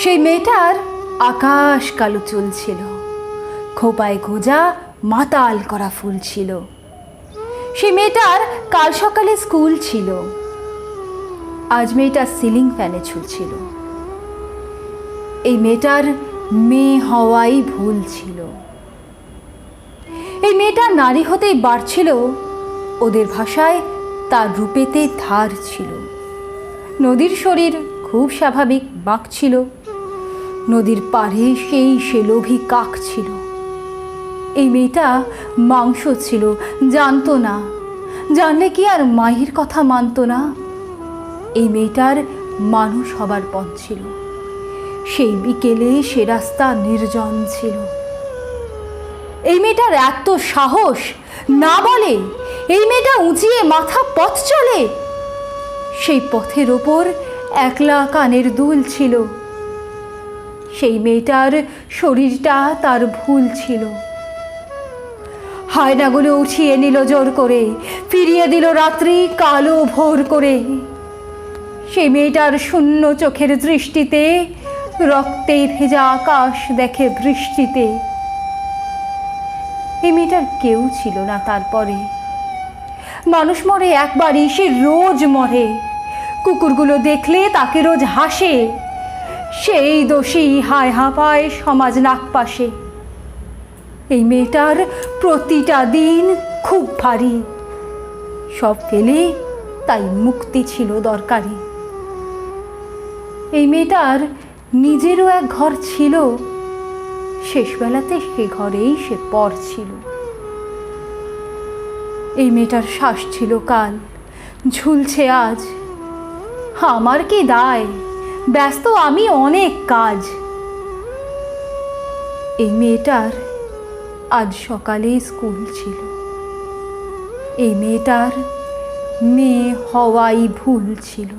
সেই মেয়েটার আকাশ কালো চুল ছিল, খোপায় গোজা মাতাল করা ফুল ছিল। সেই মেয়েটার কাল সকালে স্কুল ছিল, আজ মেয়েটা সিলিং ফ্যানে ঝুলছিল। এই মেয়েটার মেয়ে হওয়াই ভুল ছিল। এই মেয়েটা নারী হতেই বাড়ছিল, ওদের ভাষায় তার রূপেতে ধার ছিল। নদীর শরীর খুব স্বাভাবিক বাঁক ছিল, নদীর পাড়ে সে লোভী কাক ছিল। এই মেয়েটা মাংস ছিল, জানতো না, জানলে কি আর মায়ের কথা মানতো না। এই মেয়েটার মানুষ হবার পথ ছিল। সেই বিকেলে সে রাস্তা নির্জন ছিল। এই মেয়েটার এত সাহস, না বলে এই মেয়েটা উঁচিয়ে মাথা পথ চলে। সেই পথের ওপর একলা কানের দুল ছিল। সেই মেয়েটার শরীরটা তার ভুল ছিল। হায়নাগুলো উঠিয়ে নিল জোর করে, ফিরিয়ে দিল রাত্রি কালো ভোর করে। সেই মেয়েটার শূন্য চোখের দৃষ্টিতে রক্তে ভেজা আকাশ দেখে বৃষ্টিতে। এই মেয়েটার কেউ ছিল না তারপরে। মানুষ মরে একবারই, সে রোজ মরে। কুকুরগুলো দেখলে তাকে রোজ হাসে, সেই দোষী হায় হাঁপায় সমাজ নাকপাশে। এই মেয়েটার প্রতিটা দিন খুব ভারী, সব ফেলে তাই মুক্তি ছিল দরকারি। এই মেয়েটার নিজেরও এক ঘর ছিল, শেষবেলাতে সে ঘরেই সে পর ছিল। এই মেয়েটার শ্বাস ছিল কাল, ঝুলছে আজ। আমার কি দায়, ব্যস্ত আমি অনেক কাজ। এই মেয়েটার আজ সকালে স্কুল ছিল। এই মেয়েটার মেয়ে হওয়াই ভুল ছিল।